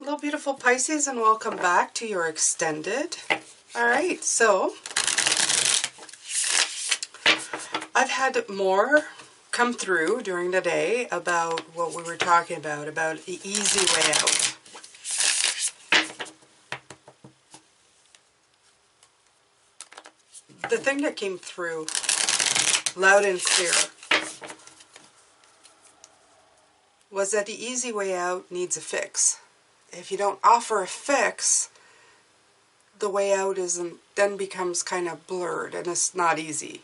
Hello, beautiful Pisces, and welcome back to your extended. All right, so I've had more come through during the day about what we were talking about the easy way out. The thing that came through loud and clear was that the easy way out needs a fix. If you don't offer a fix, the way out then becomes kind of blurred and it's not easy.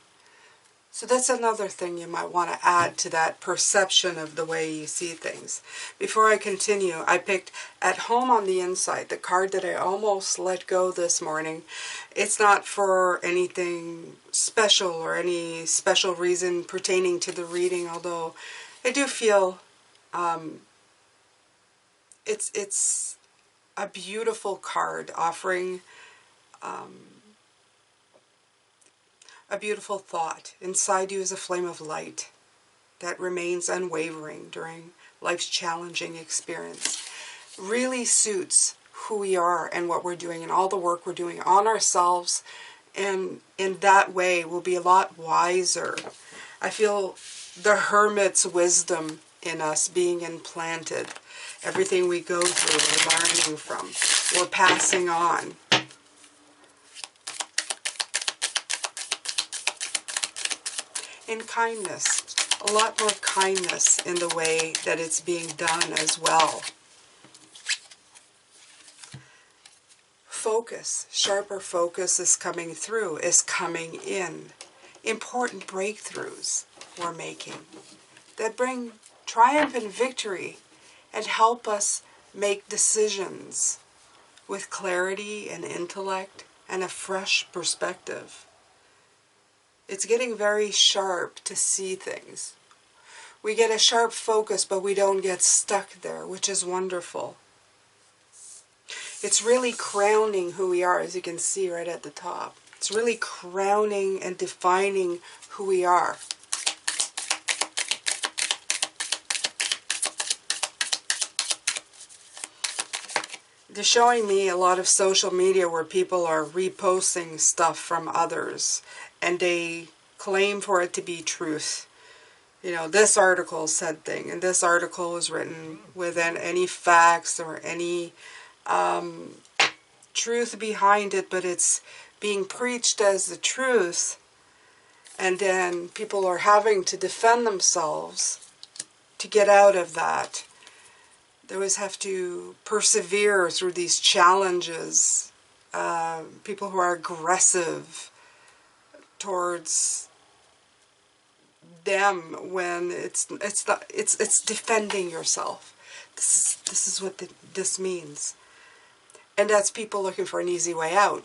So that's another thing you might want to add to that perception of the way you see things. Before I continue, I picked At Home on the Inside, the card that I almost let go this morning. It's not for anything special or any special reason pertaining to the reading, although I do feel it's a beautiful card offering a beautiful thought. Inside you is a flame of light that remains unwavering during life's challenging experience. Really suits who we are and what we're doing and all the work we're doing on ourselves, and in that way we'll be a lot wiser. I feel the hermit's wisdom in us being implanted. Everything we go through, we're learning from, we're passing on. In kindness, a lot more kindness in the way that it's being done as well. Focus, sharper focus is coming through, is coming in. Important breakthroughs we're making that bring triumph and victory and help us make decisions with clarity and intellect and a fresh perspective. It's getting very sharp to see things. We get a sharp focus, but we don't get stuck there, which is wonderful. It's really crowning who we are, as you can see right at the top. It's really crowning and defining who we are. They're showing me a lot of social media where people are reposting stuff from others and they claim for it to be truth. You know, this article said thing, and this article was written without any facts or any truth behind it, but it's being preached as the truth, and then people are having to defend themselves to get out of that. They always have to persevere through these challenges. People who are aggressive towards them when it's defending yourself. This is what this means, and that's people looking for an easy way out.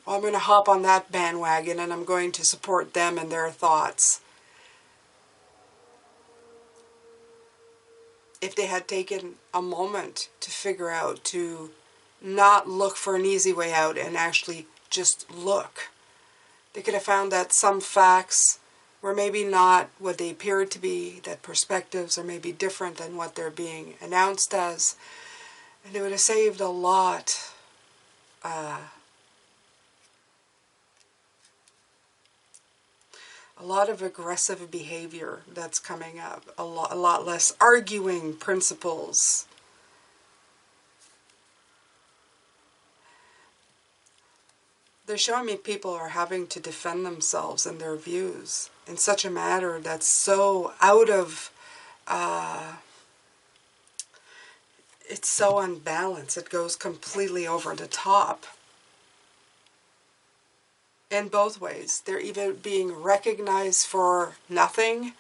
Well, I'm going to hop on that bandwagon and I'm going to support them and their thoughts. If they had taken a moment to figure out, to not look for an easy way out and actually just look, they could have found that some facts were maybe not what they appeared to be, that perspectives are maybe different than what they're being announced as, and it would have saved a lot of aggressive behavior that's coming up, a lot less arguing principles. They're showing me people are having to defend themselves and their views in such a manner that's so out of, it's so unbalanced. It goes completely over the top. In both ways. They're either being recognized for nothing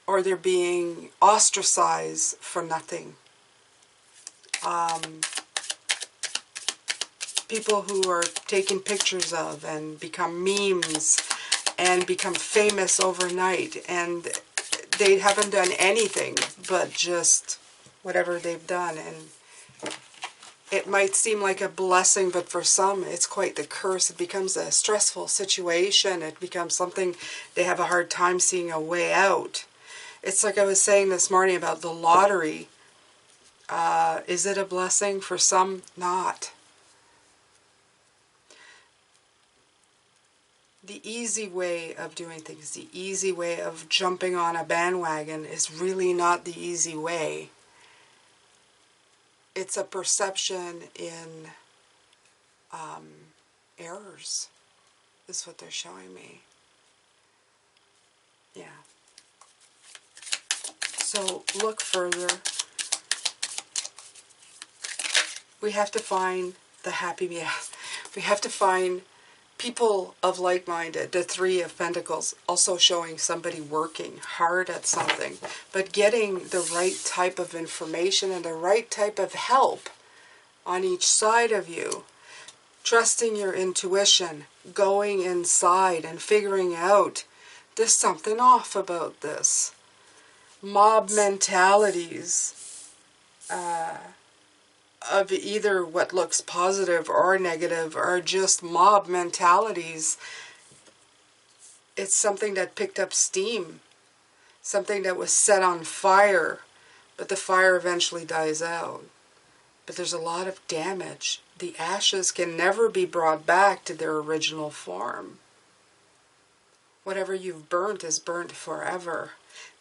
or they're being ostracized for nothing. People who are taken pictures of and become memes and become famous overnight, and they haven't done anything but just whatever they've done, and it might seem like a blessing, but for some it's quite the curse. It becomes a stressful situation. It becomes something they have a hard time seeing a way out. It's like I was saying this morning about the lottery. Is it a blessing? For some, not. The easy way of doing things, the easy way of jumping on a bandwagon is really not the easy way. It's a perception in errors, is what they're showing me. Yeah. So look further. We have to find the happy, we have to find people of like-minded. The Three of Pentacles also showing somebody working hard at something, but getting the right type of information and the right type of help on each side of you. Trusting your intuition, going inside and figuring out there's something off about this. Mob mentalities of either what looks positive or negative are just mob mentalities. It's something that picked up steam, something that was set on fire, but the fire eventually dies out. But there's a lot of damage. The ashes can never be brought back to their original form. Whatever you've burnt is burnt forever.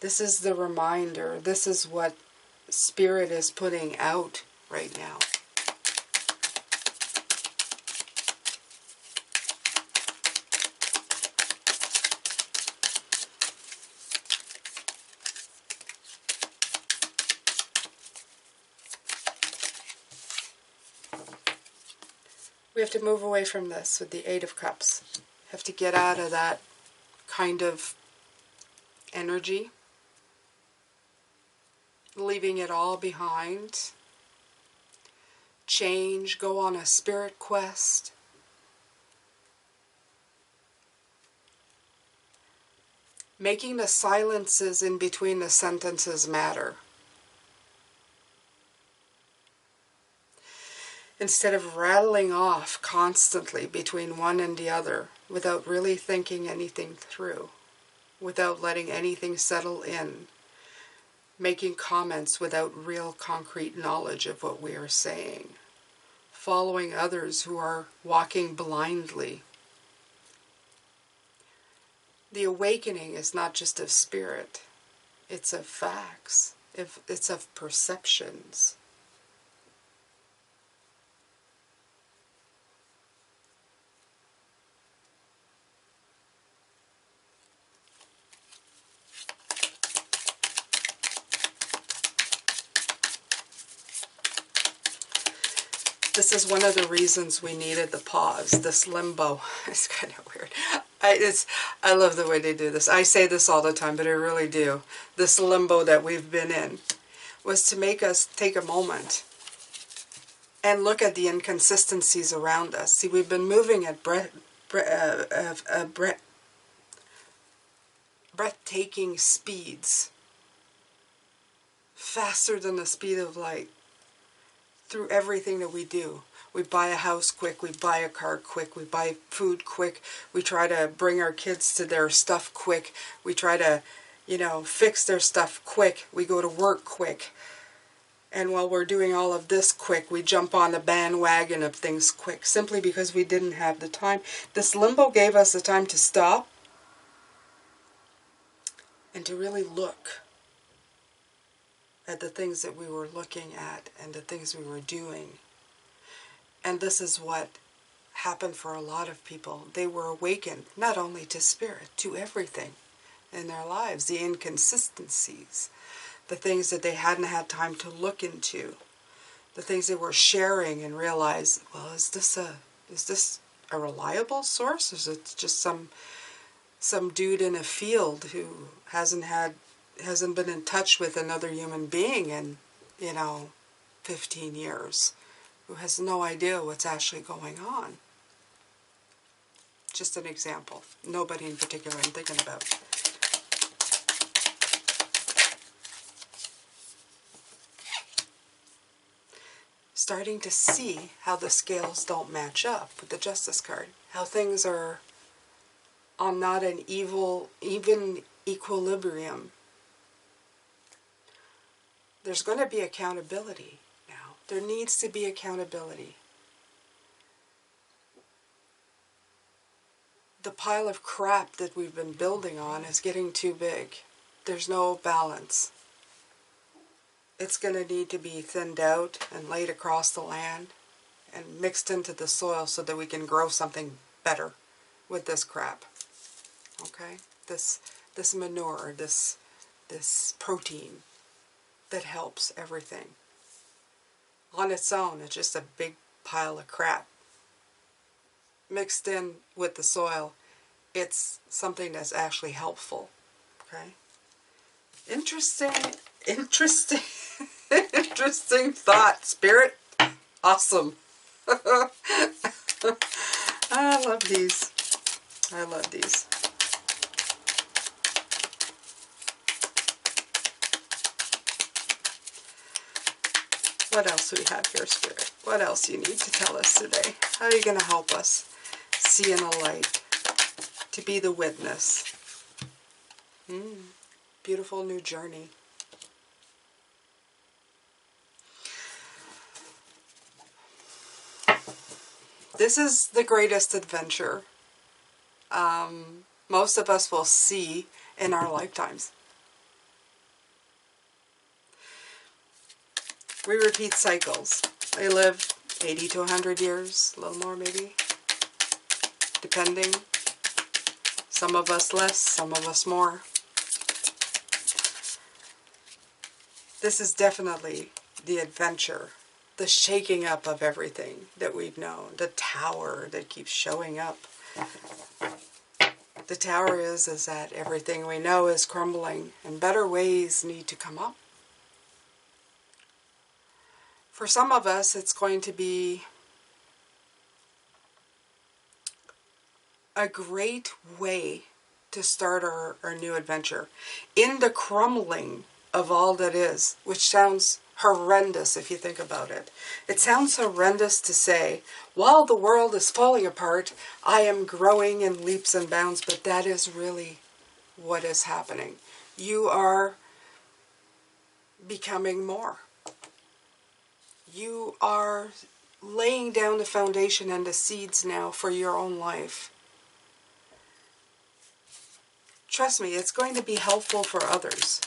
This is the reminder. This is what Spirit is putting out right now. We have to move away from this with the Eight of Cups. Have to get out of that kind of energy, leaving it all behind. Change, go on a spirit quest. Making the silences in between the sentences matter. Instead of rattling off constantly between one and the other without really thinking anything through, without letting anything settle in, making comments without real concrete knowledge of what we are saying, following others who are walking blindly. The awakening is not just of spirit, it's of facts, it's of perceptions. This is one of the reasons we needed the pause, this limbo. It's kind of weird. I love the way they do this. I say this all the time, but I really do. This limbo that we've been in was to make us take a moment and look at the inconsistencies around us. See, we've been moving at breathtaking speeds, faster than the speed of light. Through everything that we do. We buy a house quick, we buy a car quick, we buy food quick, we try to bring our kids to their stuff quick, we try to, fix their stuff quick, we go to work quick. And while we're doing all of this quick, we jump on the bandwagon of things quick, simply because we didn't have the time. This limbo gave us the time to stop and to really look at the things that we were looking at and the things we were doing. And this is what happened for a lot of people. They were awakened not only to spirit, to everything in their lives, the inconsistencies, the things that they hadn't had time to look into, the things they were sharing and realize, well, is this a reliable source? Or is it just some dude in a field who hasn't been in touch with another human being in, 15 years, who has no idea what's actually going on? Just an example. Nobody in particular I'm thinking about. Starting to see how the scales don't match up with the Justice card. How things are on not an even equilibrium. There's going to be accountability now. There needs to be accountability. The pile of crap that we've been building on is getting too big. There's no balance. It's going to need to be thinned out and laid across the land and mixed into the soil so that we can grow something better with this crap. Okay? This manure, this protein that helps everything. On its own, it's just a big pile of crap. Mixed in with the soil, it's something that's actually helpful. Okay? Interesting thought, Spirit. Awesome. I love these. I love these. What else do we have here, Spirit? What else do you need to tell us today? How are you going to help us see in the light? To be the witness. Beautiful new journey. This is the greatest adventure most of us will see in our lifetimes. We repeat cycles. They live 80 to 100 years, a little more maybe, depending. Some of us less, some of us more. This is definitely the adventure, the shaking up of everything that we've known, the tower that keeps showing up. The tower is that everything we know is crumbling and better ways need to come up. For some of us, it's going to be a great way to start our new adventure in the crumbling of all that is, which sounds horrendous if you think about it. It sounds horrendous to say, while the world is falling apart, I am growing in leaps and bounds, but that is really what is happening. You are becoming more. You are laying down the foundation and the seeds now for your own life. Trust me, it's going to be helpful for others.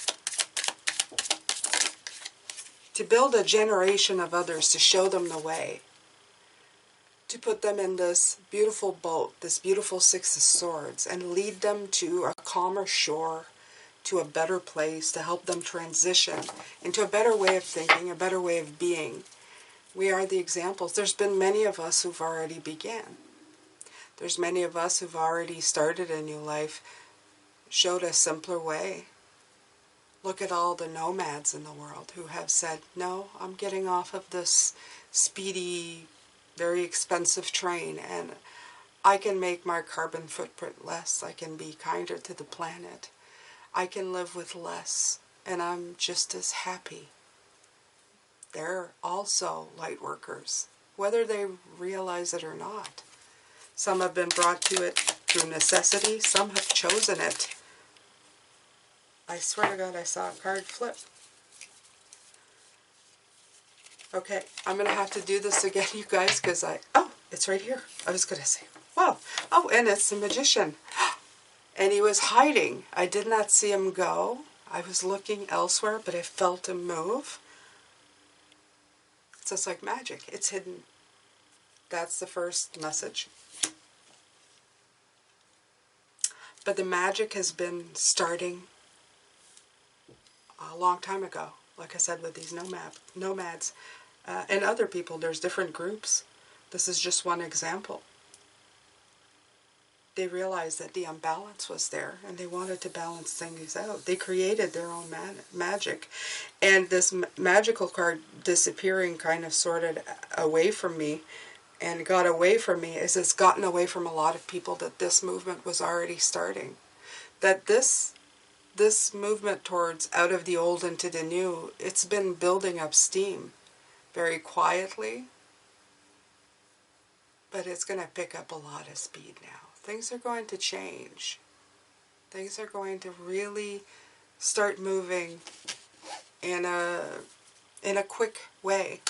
To build a generation of others, to show them the way. To put them in this beautiful boat, this beautiful Six of Swords, and lead them to a calmer shore, to a better place, to help them transition into a better way of thinking, a better way of being. We are the examples. There's been many of us who've already began. There's many of us who've already started a new life, showed a simpler way. Look at all the nomads in the world who have said, no, I'm getting off of this speedy, very expensive train, and I can make my carbon footprint less. I can be kinder to the planet. I can live with less, and I'm just as happy. They're also light workers, whether they realize it or not. Some have been brought to it through necessity. Some have chosen it. I swear to God, I saw a card flip. Okay, I'm going to have to do this again, you guys, because oh, it's right here. I was going to say, wow. Oh, and it's the Magician. And he was hiding. I did not see him go. I was looking elsewhere, but I felt him move. It's just like magic. It's hidden. That's the first message. But the magic has been starting a long time ago. Like I said, with these nomads and other people, there's different groups. This is just one example. They realized that the imbalance was there, and they wanted to balance things out. They created their own magic. And this magical card disappearing kind of sorted away from me and got away from me is it's gotten away from a lot of people that this movement was already starting. That this movement towards out of the old into the new, it's been building up steam very quietly, but it's going to pick up a lot of speed now. Things are going to change. Things are going to really start moving in a quick way.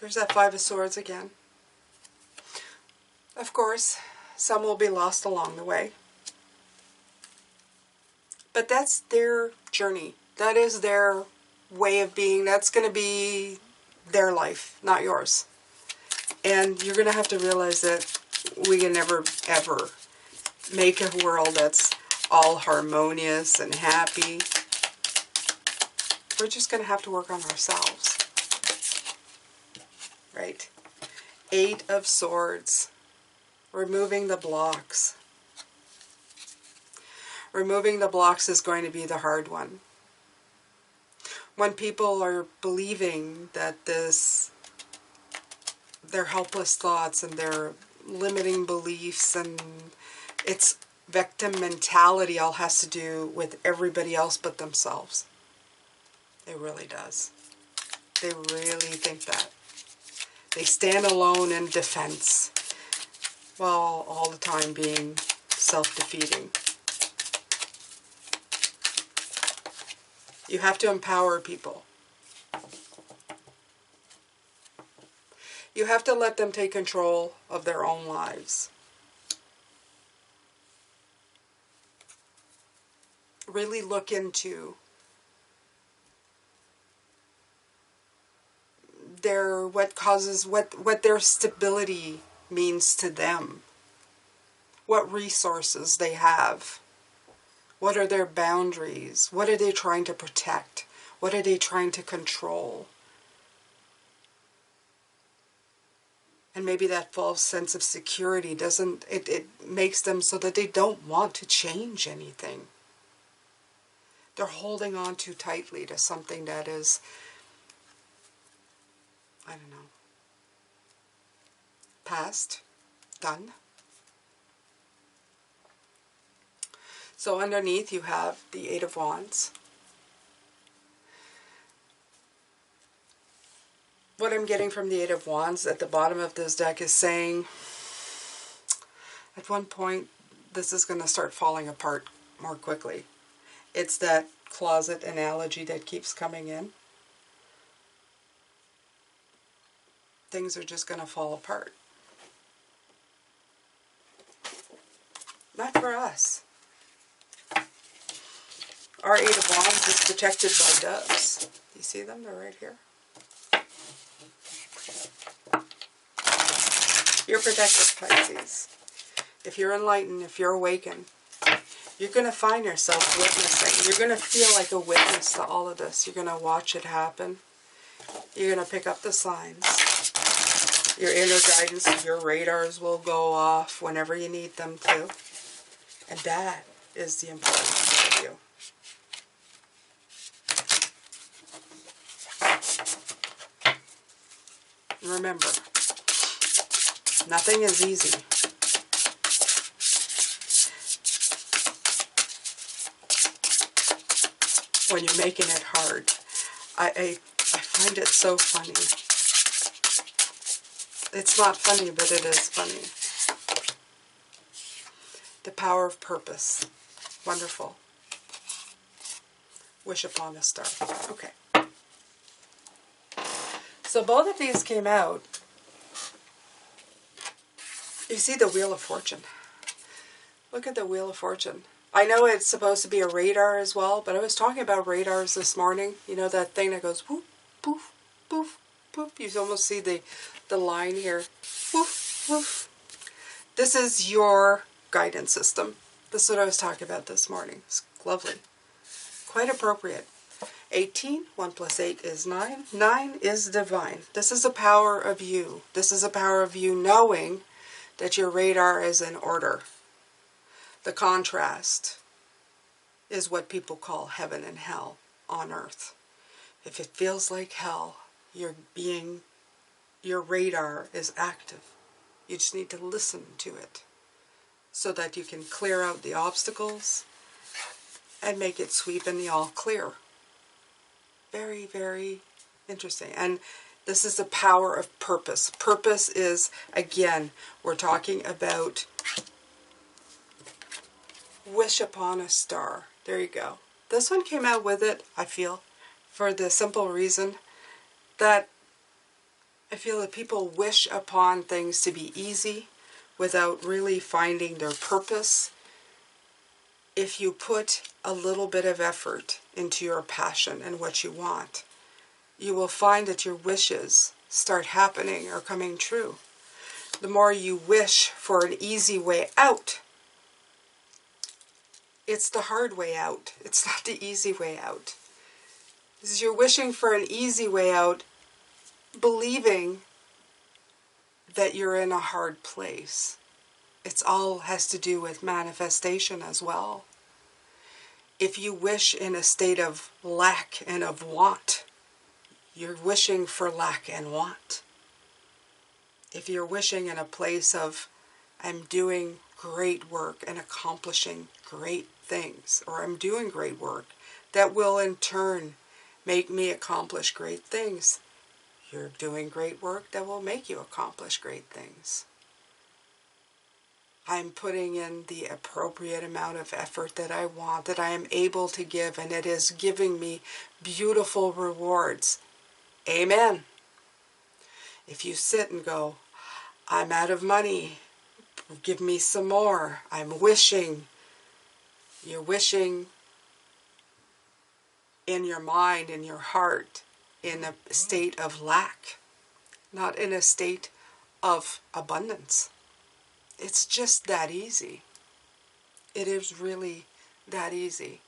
There's that Five of Swords again. Of course, some will be lost along the way. But that's their journey. That is their way of being. That's going to be their life, not yours. And you're going to have to realize that we can never, ever make a world that's all harmonious and happy. We're just going to have to work on ourselves. Right? Eight of Swords. Removing the blocks. Removing the blocks is going to be the hard one. When people are believing that their helpless thoughts and their limiting beliefs and it's victim mentality all has to do with everybody else but themselves. It really does. They really think that. They stand alone in defense while all the time being self-defeating. You have to empower people. You have to let them take control of their own lives. Really look into what their stability means to them. What resources they have. What are their boundaries? What are they trying to protect? What are they trying to control? And maybe that false sense of security it makes them so that they don't want to change anything. They're holding on too tightly to something that is, I don't know, past, done. So underneath you have the Eight of Wands. What I'm getting from the Eight of Wands at the bottom of this deck is saying, at one point, this is going to start falling apart more quickly. It's that closet analogy that keeps coming in. Things are just going to fall apart. Not for us. Our Eight of Wands is protected by doves. You see them? They're right here. You're protected, Pisces. If you're enlightened, if you're awakened, you're going to find yourself witnessing. You're going to feel like a witness to all of this. You're going to watch it happen. You're going to pick up the signs. Your inner guidance, your radars will go off whenever you need them to. And that is the importance of you. Remember, nothing is easy. When you're making it hard. I find it so funny. It's not funny, but it is funny. The power of purpose. Wonderful. Wish upon a star. Okay. So both of these came out. You see the Wheel of Fortune. Look at the Wheel of Fortune. I know it's supposed to be a radar as well, but I was talking about radars this morning. You know that thing that goes whoop, poof, poof, poof. You almost see the line here. Woof, woof. This is your guidance system. This is what I was talking about this morning. It's lovely. Quite appropriate. 18, 1 plus 8 is 9. 9 is divine. This is the power of you. This is the power of you knowing that your radar is in order. The contrast is what people call heaven and hell on earth. If it feels like hell, your radar is active. You just need to listen to it so that you can clear out the obstacles and make it sweep in the all clear. Very, very interesting. And this is the power of purpose. Purpose is, again, we're talking about wish upon a star. There you go. This one came out with it, I feel, for the simple reason that I feel that people wish upon things to be easy without really finding their purpose. If you put a little bit of effort into your passion and what you want, you will find that your wishes start happening or coming true. The more you wish for an easy way out, it's the hard way out. It's not the easy way out. Because you're wishing for an easy way out, believing that you're in a hard place. It's all has to do with manifestation as well. If you wish in a state of lack and of want, you're wishing for lack and want. If you're wishing in a place of, I'm doing great work and accomplishing great things, or I'm doing great work that will in turn make me accomplish great things, you're doing great work that will make you accomplish great things. I'm putting in the appropriate amount of effort that I want, that I am able to give, and it is giving me beautiful rewards. Amen. If you sit and go, I'm out of money, give me some more, I'm wishing, you're wishing in your mind, in your heart, in a state of lack, not in a state of abundance. It's just that easy. It is really that easy.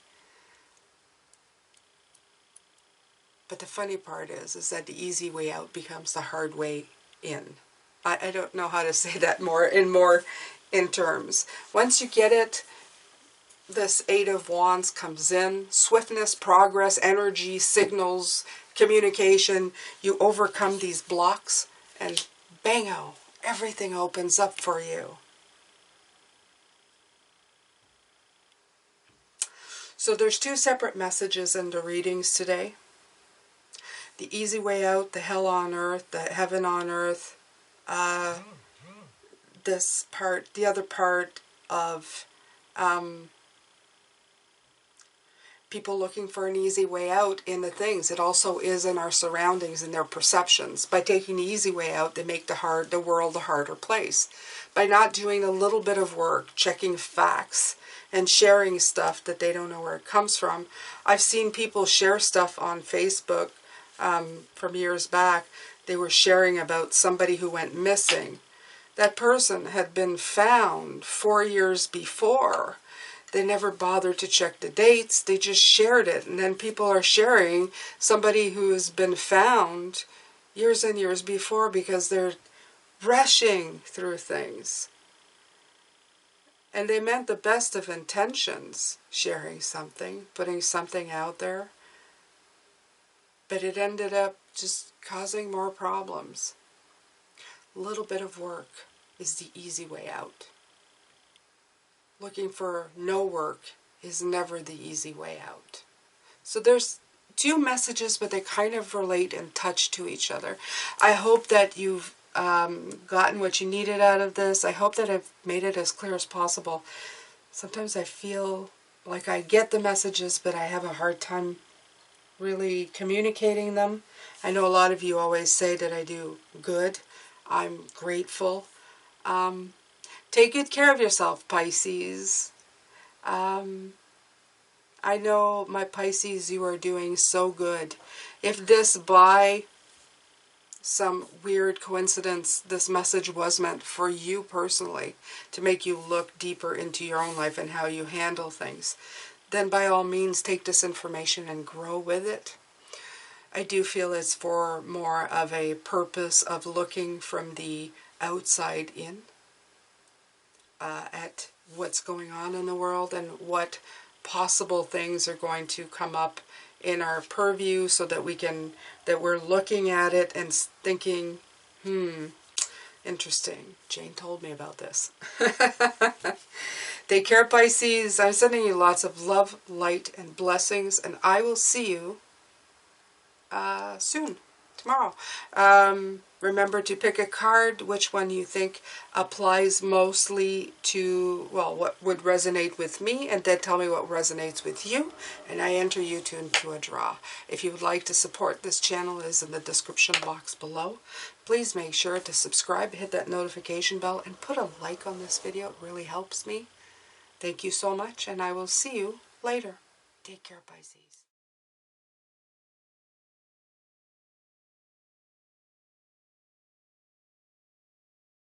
But the funny part is that the easy way out becomes the hard way in. I don't know how to say that more in terms. Once you get it, this Eight of Wands comes in. Swiftness, progress, energy, signals, communication. You overcome these blocks and bango, everything opens up for you. So there's two separate messages in the readings today. The easy way out, the hell on earth, the heaven on earth. This part, the other part of people looking for an easy way out in the things. It also is in our surroundings and their perceptions. By taking the easy way out, they make the world a harder place. By not doing a little bit of work, checking facts, and sharing stuff that they don't know where it comes from. I've seen people share stuff on Facebook from years back. They were sharing about somebody who went missing. That person had been found 4 years before. They never bothered to check the dates. They just shared it. And then people are sharing somebody who has been found years and years before because they're rushing through things. And they meant the best of intentions, sharing something, putting something out there. But it ended up just causing more problems. A little bit of work is the easy way out. Looking for no work is never the easy way out. So there's two messages, but they kind of relate and touch to each other. I hope that you've gotten what you needed out of this. I hope that I've made it as clear as possible. Sometimes I feel like I get the messages, but I have a hard time really communicating them. I know a lot of you always say that I do good. I'm grateful. Take good care of yourself, Pisces. I know, my Pisces, you are doing so good. If this by some weird coincidence, this message was meant for you personally, to make you look deeper into your own life and how you handle things, then by all means take this information and grow with it. I do feel it's for more of a purpose of looking from the outside in at what's going on in the world and what possible things are going to come up in our purview, so that we're looking at it and thinking, interesting. Jane told me about this. Take care, Pisces. I'm sending you lots of love, light, and blessings, and I will see you soon, tomorrow. Remember to pick a card, which one you think applies mostly to, well, what would resonate with me, and then tell me what resonates with you, and I enter you into a draw. If you would like to support this channel, it is in the description box below. Please make sure to subscribe, hit that notification bell, and put a like on this video. It really helps me. Thank you so much, and I will see you later. Take care, Pisces.